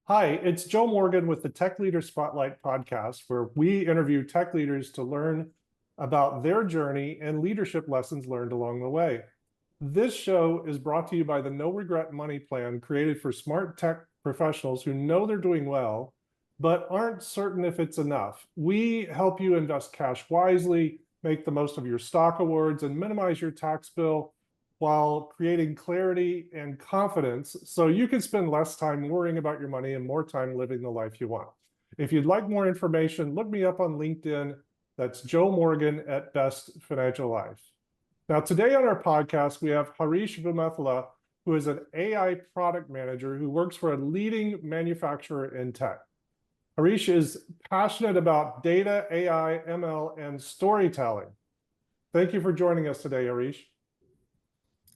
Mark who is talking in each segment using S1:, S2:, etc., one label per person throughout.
S1: Hi, it's Joe Morgan with the Tech Leader Spotlight podcast, where we interview tech leaders to learn about their journey and leadership lessons learned along the way. This show is brought to you by the No Regret Money Plan, created for smart tech professionals who know they're doing well, but aren't certain if it's enough. We help you invest cash wisely, make the most of your stock awards, and minimize your tax bill while creating clarity and confidence so you can spend less time worrying about your money and more time living the life you want. If you'd like more information, look me up on LinkedIn. That's Joe Morgan at Best Financial Life. Now, today on our podcast, we have Harish Vummethala, who is an AI product manager who works for a leading manufacturer in tech. Harish is passionate about data, AI, ML, and storytelling. Thank you for joining us today, Harish.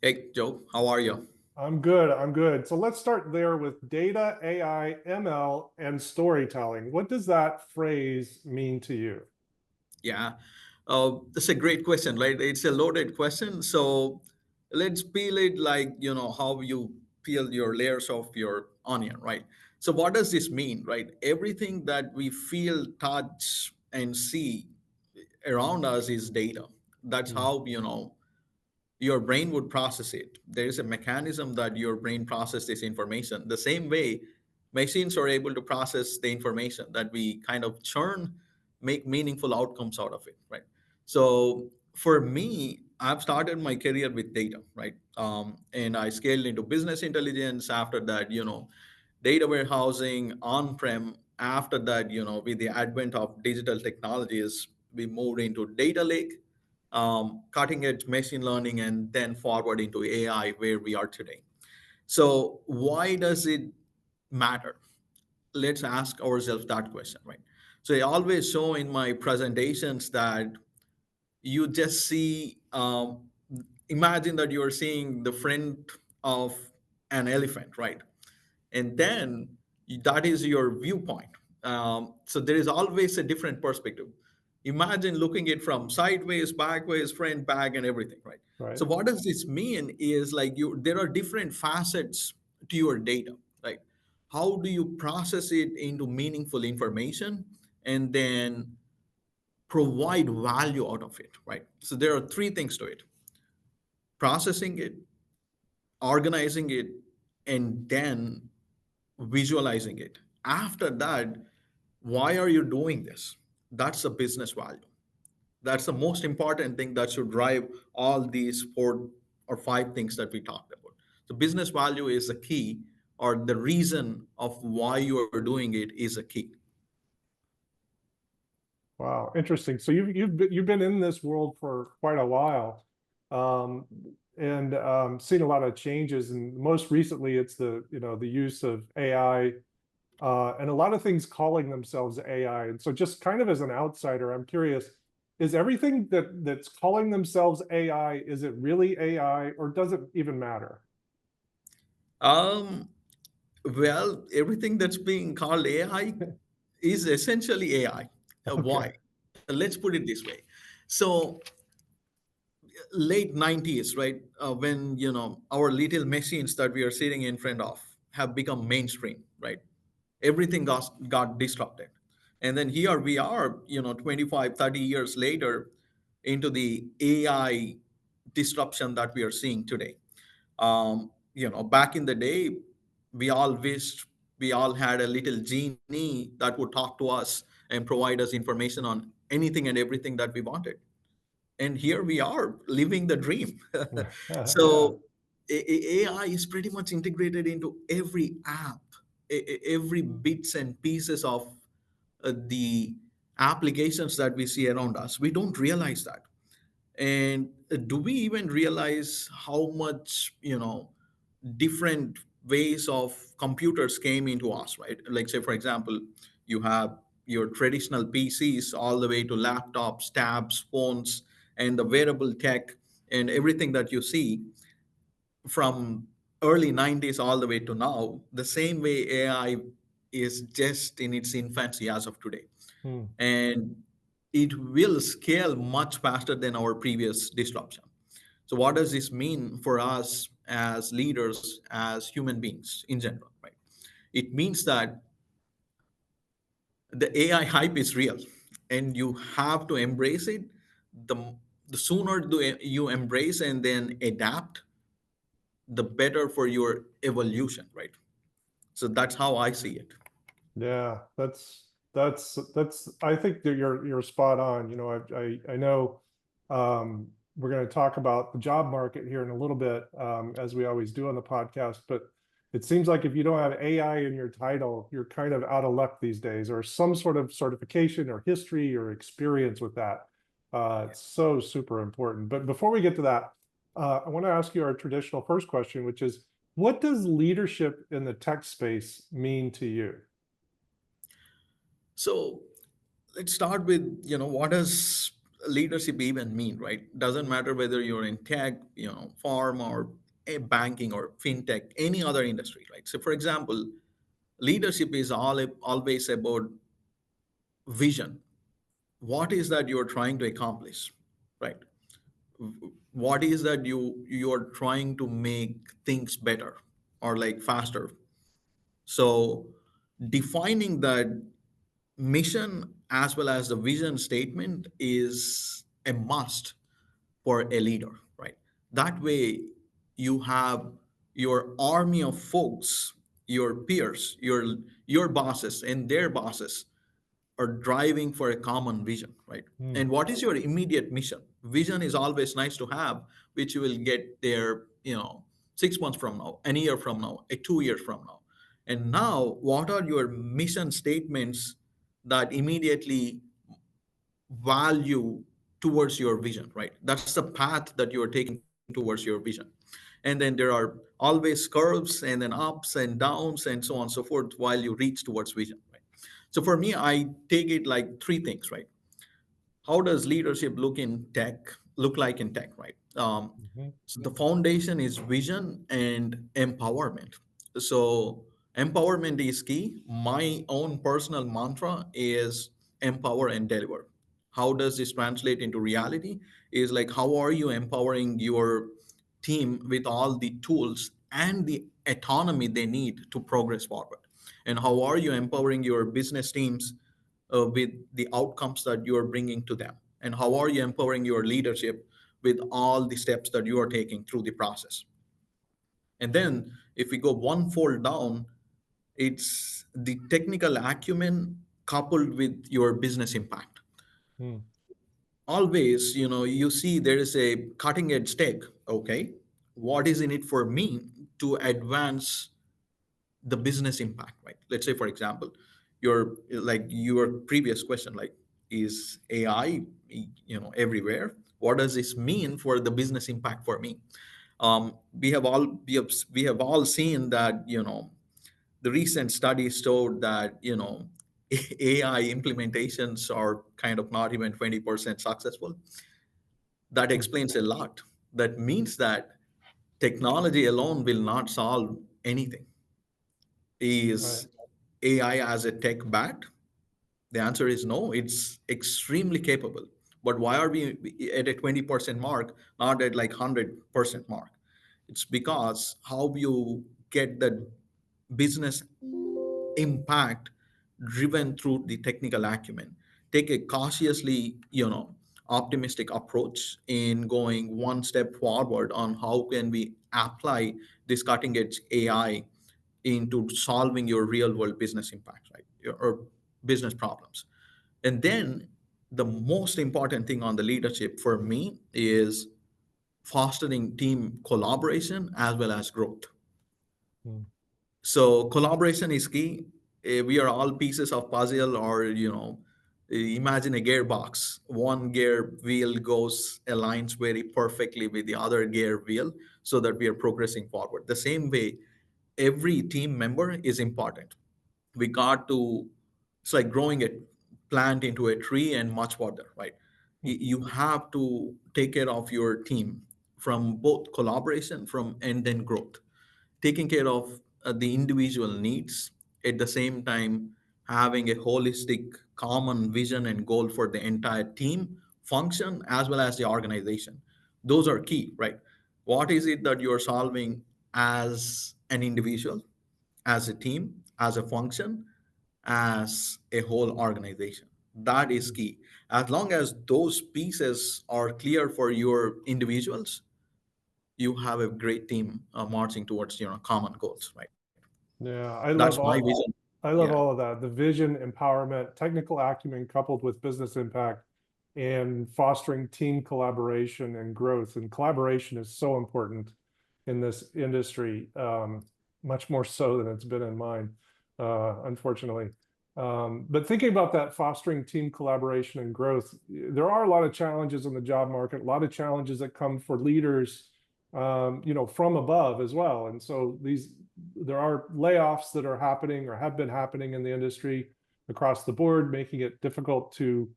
S2: Hey, Joe, how are you?
S1: I'm good. I'm good. So let's start there with data, AI, ML, and storytelling. What does that phrase mean to you?
S2: Yeah, that's a great question, right? It's a loaded question. So let's peel it like, how you peel your layers of your onion, right? So what does this mean, right? Everything that we feel, touch, and see around us is data. That's
S1: Mm.
S2: how, your brain would process it. There is a mechanism that your brain processes this information. The same way machines are able to process the information that we kind of churn, make meaningful outcomes out of it, right? So for me, I've started my career with data, right? And I scaled into business intelligence. After that, data warehousing on-prem. After that, with the advent of digital technologies, we moved into data lake, cutting edge machine learning, and then forward into AI, where we are today. So, why does it matter? Let's ask ourselves that question, right? So, I always show in my presentations that you just see, imagine that you're seeing the front of an elephant, right? And then that is your viewpoint. So there is always a different perspective. Imagine looking it from sideways, backways, front, back, and everything, right?
S1: Right.
S2: So what does this mean is like there are different facets to your data, right? How do you process it into meaningful information and then provide value out of it, right? So there are three things to it: processing it, organizing it, and then visualizing it. After that, why are you doing this? That's a business value. That's the most important thing that should drive all these four or five things that we talked about. So business value is a key, or the reason of why you are doing it is a key.
S1: Wow, interesting. So you've been in this world for quite a while, um, and seen a lot of changes. And most recently, it's the use of AI, and a lot of things calling themselves AI. And so, just kind of as an outsider, I'm curious: is everything that's calling themselves AI, is it really AI, or does it even matter?
S2: Um, well, everything that's being called AI is essentially AI. Why?
S1: Okay.
S2: Let's put it this way. So late 90s, right? When, our little machines that we are sitting in front of have become mainstream, right? Everything got disrupted. And then here we are, 25, 30 years later into the AI disruption that we are seeing today. Back in the day, we all wished we all had a little genie that would talk to us and provide us information on anything and everything that we wanted, and here we are living the dream.
S1: Yeah.
S2: So AI is pretty much integrated into every app, every bits and pieces of the applications that we see around us. We don't realize that. And do we even realize how much, different ways of computers came into us, right? Like, say, for example, you have your traditional PCs all the way to laptops, tabs, phones, and the wearable tech and everything that you see from early 90s all the way to now. The same way AI is just in its infancy as of today.
S1: Hmm.
S2: And it will scale much faster than our previous disruption. So, what does this mean for us as leaders, as human beings in general, right? It means that the AI hype is real, and you have to embrace it. The, the sooner you embrace and then adapt, the better for your evolution, right? So that's how I see it.
S1: Yeah, that's I think that you're spot on. You know, I know we're going to talk about the job market here in a little bit, as we always do on the podcast, but it seems like if you don't have AI in your title, you're kind of out of luck these days, or some sort of certification or history or experience with that. It's so super important. But before we get to that, I want to ask you our traditional first question, which is, what does leadership in the tech space mean to you?
S2: So let's start with, what does leadership even mean, right? Doesn't matter whether you're in tech, farm or banking or fintech, any other industry, right? So for example, leadership is always about vision. What is that you're trying to accomplish, right? What is that you're trying to make things better or like faster? So defining that mission as well as the vision statement is a must for a leader, right? That way you have your army of folks, your peers, your bosses and their bosses are driving for a common vision, right?
S1: Hmm.
S2: And what is your immediate mission? Vision is always nice to have, which you will get there, 6 months from now, a year from now, 2 years from now. And now, what are your mission statements that immediately value towards your vision, right? That's the path that you're taking towards your vision. And then there are always curves and then ups and downs and so on and so forth while you reach towards vision, right? So for me, I take it like three things, right? How does leadership look like in tech, right?
S1: Mhm.
S2: So the foundation is vision and empowerment. So empowerment is key. My own personal mantra is empower and deliver. How does this translate into reality? Is like, how are you empowering your team with all the tools and the autonomy they need to progress forward? And how are you empowering your business teams with the outcomes that you are bringing to them? And how are you empowering your leadership with all the steps that you are taking through the process? And then if we go one fold down, it's the technical acumen coupled with your business impact.
S1: Hmm.
S2: Always, you see there is a cutting edge tech. Okay, what is in it for me to advance the business impact, right? Let's say, for example, your previous question, like, is AI, everywhere? What does this mean for the business impact for me? We have all seen that, the recent studies showed that, AI implementations are kind of not even 20% successful. That
S1: Hmm.
S2: explains a lot. That means that technology alone will not solve anything.
S1: Right.
S2: Is AI as a tech bad? The answer is no, it's extremely capable. But why are we at a 20% mark, not at like 100% mark? It's because how you get that business impact driven through the technical acumen. Take a cautiously, optimistic approach in going one step forward on how can we apply this cutting edge AI into solving your real world business impact, right? Or business problems. And then the most important thing on the leadership for me is fostering team collaboration as well as growth.
S1: Hmm.
S2: So collaboration is key. We are all pieces of puzzle, or imagine a gearbox. One gear wheel goes aligns very perfectly with the other gear wheel, so that we are progressing forward. The same way, every team member is important. We got to, it's like growing a plant into a tree and much further, right?
S1: Hmm.
S2: You have to take care of your team from both collaboration from and then growth, taking care of the individual needs, at the same time having a holistic common vision and goal for the entire team function as well as the organization. Those are key, right? What is it that you're solving as an individual, as a team, as a function, as a whole organization. That is
S1: Mm.
S2: key. As long as those pieces are clear for your individuals, you have a great team marching towards common goals, right?
S1: Yeah,
S2: That's my vision.
S1: I
S2: Yeah.
S1: love all of that. The vision, empowerment, technical acumen coupled with business impact and fostering team collaboration and growth. And collaboration is so important in this industry, much more so than it's been in mine, unfortunately. But thinking about that fostering team collaboration and growth, there are a lot of challenges in the job market, a lot of challenges that come for leaders, from above as well. And so there are layoffs that are happening or have been happening in the industry across the board, making it difficult to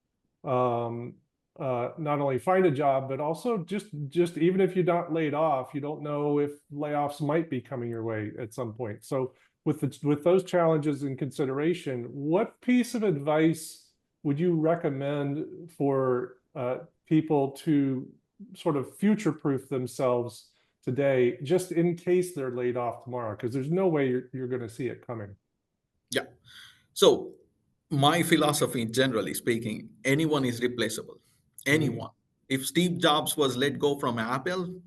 S1: um, not only find a job, but also just even if you're not laid off, you don't know if layoffs might be coming your way at some point. So with those challenges in consideration, what piece of advice would you recommend for people to sort of future-proof themselves today, just in case they're laid off tomorrow? Because there's no way you're going to see it coming.
S2: Yeah. So, my philosophy, generally speaking, anyone is replaceable.
S1: Mm.
S2: Anyone. If Steve Jobs was let go from Apple,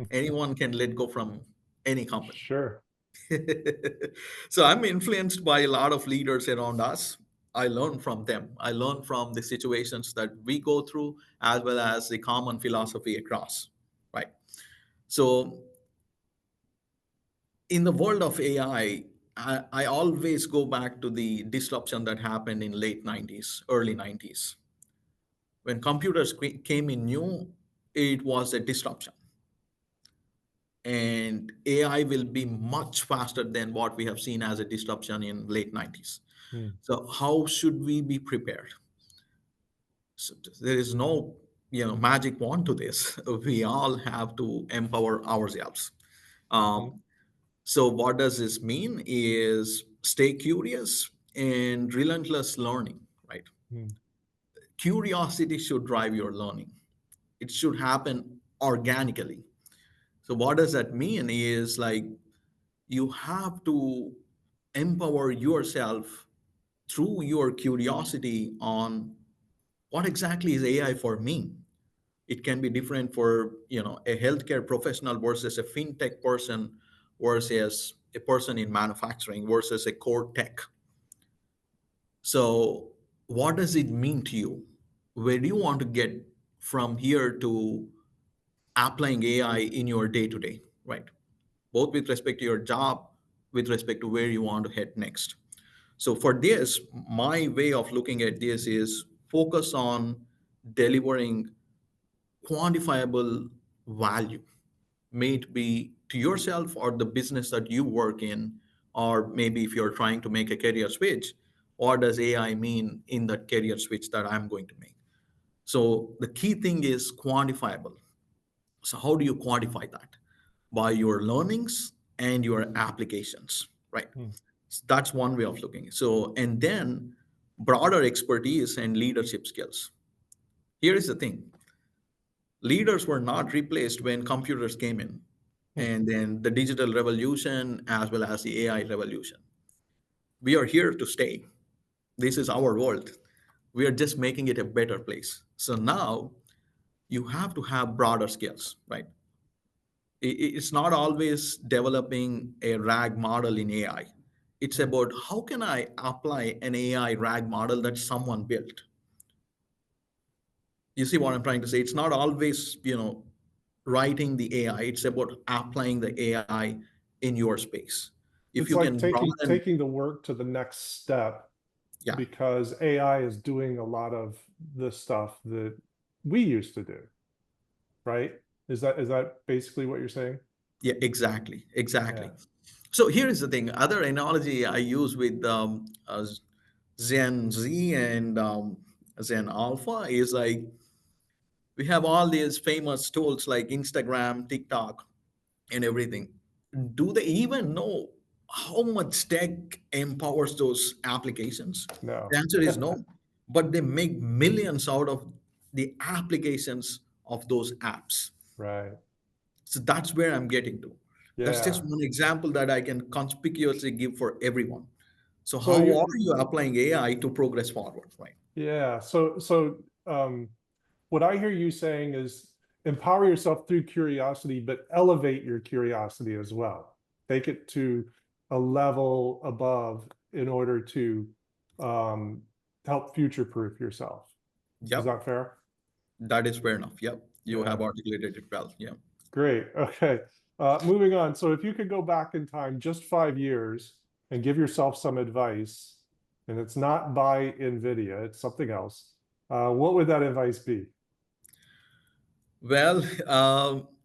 S2: anyone can let go from any company.
S1: Sure.
S2: So, I'm influenced by a lot of leaders around us. I learn from them. I learn from the situations that we go through, as well as the common philosophy across, right? So, in the world of AI, I always go back to the disruption that happened in late 90s, early 90s. When computers came in new, it was a disruption. And AI will be much faster than what we have seen as a disruption in late 90s.
S1: Mm.
S2: So how should we be prepared? So there is no magic wand to this. We all have to empower ourselves.
S1: Mhm.
S2: Um, So, what does this mean is stay curious and relentless learning, right?
S1: Mm.
S2: Curiosity should drive your learning, it should happen organically. So, what does that mean is like you have to empower yourself through your curiosity on what exactly is AI for me. It can be different for a healthcare professional versus a fintech person versus a person in manufacturing versus a core tech. So what does it mean to you? Where do you want to get from here to applying AI in your day to day, right? Both with respect to your job, with respect to where you want to head next. So for this, my way of looking at this is focus on delivering quantifiable value, may it be to yourself or the business that you work in, or maybe if you're trying to make a career switch, what does AI mean in that career switch that I'm going to make? So the key thing is quantifiable. So how do you quantify that? By your learnings and your applications, right?
S1: Mm.
S2: So that's one way of looking. So, and then broader expertise and leadership skills. Here is the thing: leaders were not replaced when computers came in,
S1: Mm.
S2: and then the digital revolution as well as the AI revolution. We are here to stay. This is our world. We are just making it a better place. So now you have to have broader skills, right? It's not always developing a RAG model in AI. It's
S1: Mm.
S2: about how can I apply an AI RAG model that someone built. You see what I'm trying to say? It's not always, writing the AI. It's about applying the AI in your space. If you
S1: It's like
S2: can broaden,
S1: taking the work to the next step,
S2: yeah,
S1: because AI is doing a lot of the stuff that we used to do, right? Is that basically what you're saying?
S2: yeah, exactly,
S1: Yeah.
S2: exactly. So here is the thing. Other analogy I use with Zen Z and Zen Alpha is like we have all these famous tools like Instagram, TikTok, and everything. Do they even know how much tech empowers those applications?
S1: No.
S2: The answer is no. But they make millions out of the applications of those apps.
S1: Right.
S2: So that's where I'm getting to. That's
S1: Yeah.
S2: just one example that I can conspicuously give for everyone. So
S1: So
S2: how
S1: you're,
S2: are you applying AI to progress forward, right?
S1: yeah. What I hear you saying is empower yourself through curiosity, but elevate your curiosity as well. Take it to a level above in order to um, help future-proof yourself. Is
S2: Yep,
S1: that fair?
S2: that is fair enough. Yep, you
S1: Yeah,
S2: have articulated it well. Yeah.
S1: great. Okay. Moving on. So if you could go back in time just 5 years and give yourself some advice, and it's not by NVIDIA, it's something else, what would that advice be?
S2: Well,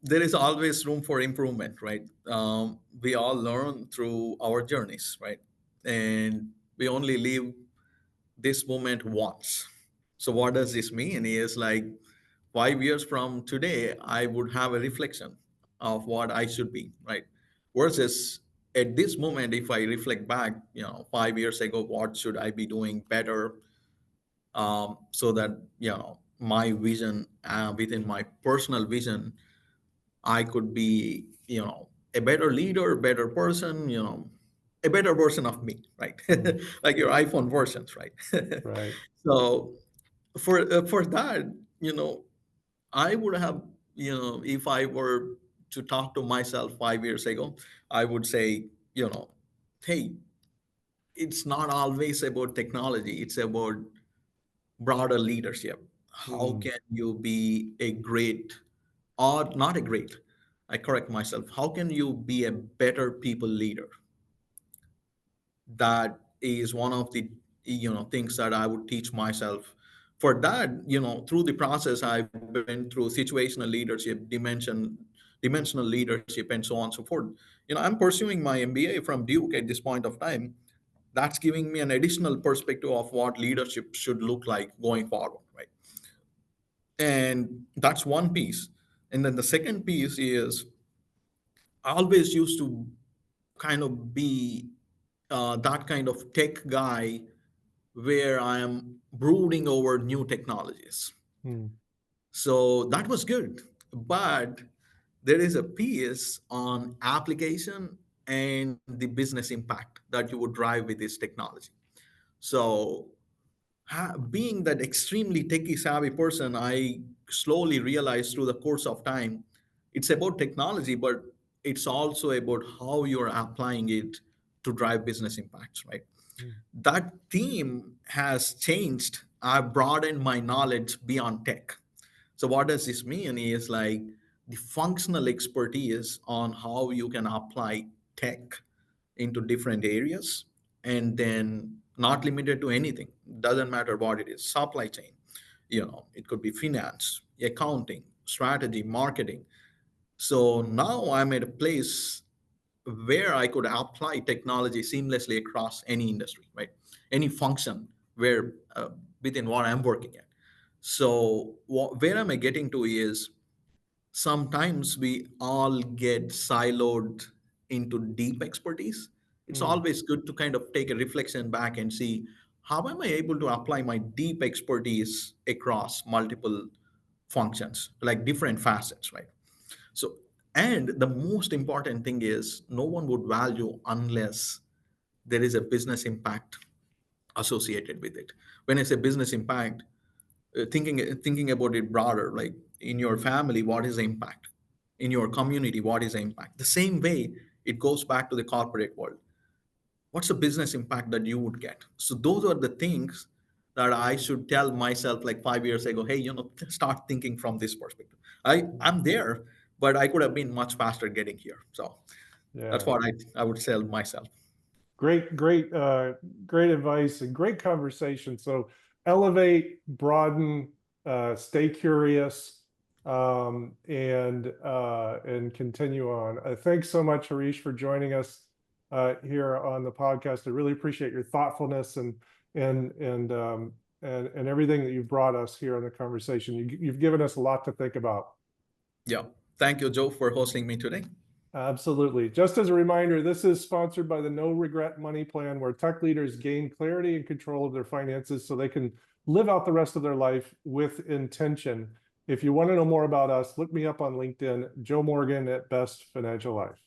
S2: there is always room for improvement, right? We all learn through our journeys, right? And we only live this moment once. So what does this mean? Is like 5 years from today, I would have a reflection of what I should be, right? Versus at this moment, if I reflect back, 5 years ago, what should I be doing better, so that my vision, within my personal vision, I could be a better leader, better person, a better version of me, right?
S1: Mm,
S2: Like your iPhone versions, right?
S1: right.
S2: So for that, I would have, if I were to talk to myself 5 years ago, I would say, hey, it's not always about technology, it's about broader leadership. How
S1: Mm,
S2: can you be a great, or not a great, I correct myself, how can you be a better people leader? That is one of the things that I would teach myself. For that, through the process, I've been through situational leadership, dimensional leadership, and so on and so forth. I'm pursuing my MBA from Duke at this point of time. That's giving me an additional perspective of what leadership should look like going forward, right? And that's one piece. And then the second piece is, I always used to kind of be that kind of tech guy where I am brooding over new technologies.
S1: mm,
S2: So that was good. But there is a piece on application and the business impact that you would drive with this technology. So, being that extremely techie savvy person, I slowly realized through the course of time, it's about technology, but it's also about how you're applying it to drive business impacts, right?
S1: mm,
S2: That theme has changed. I've broadened my knowledge beyond tech. So what does this mean is like the functional expertise on how you can apply tech into different areas, and then not limited to anything. Doesn't matter what it is. Supply chain, it could be finance, accounting, strategy, marketing. So now I'm at a place where I could apply technology seamlessly across any industry, right? Any function where, within what I'm working at. So where am I getting to is, sometimes we all get siloed into deep expertise. It's
S1: mm,
S2: always good to kind of take a reflection back and see, how am I able to apply my deep expertise across multiple functions, like different facets, right? So, and the most important thing is, no one would value unless there is a business impact associated with it. When I say business impact, thinking about it broader, like in your family, what is the impact? In your community, what is the impact? The same way it goes back to the corporate world. What's the business impact that you would get? So those are the things that I should tell myself like 5 years ago. Hey, start thinking from this perspective.
S1: mm.
S2: I'm there, but I could have been much faster getting here. So that's
S1: Yeah.
S2: what I would tell myself.
S1: Great advice and great conversation. So elevate, broaden, stay curious, and continue on. Thanks so much, Harish, for joining us here on the podcast. I really appreciate your thoughtfulness and and um, and everything that you've brought us here on the conversation. You've given us a lot to think about.
S2: Yeah. Thank you, Joe, for hosting me today.
S1: Absolutely. Just as a reminder, this is sponsored by the No Regret Money Plan, where tech leaders gain clarity and control of their finances so they can live out the rest of their life with intention. If you want to know more about us, look me up on LinkedIn, Joe Morgan at Best Financial Life.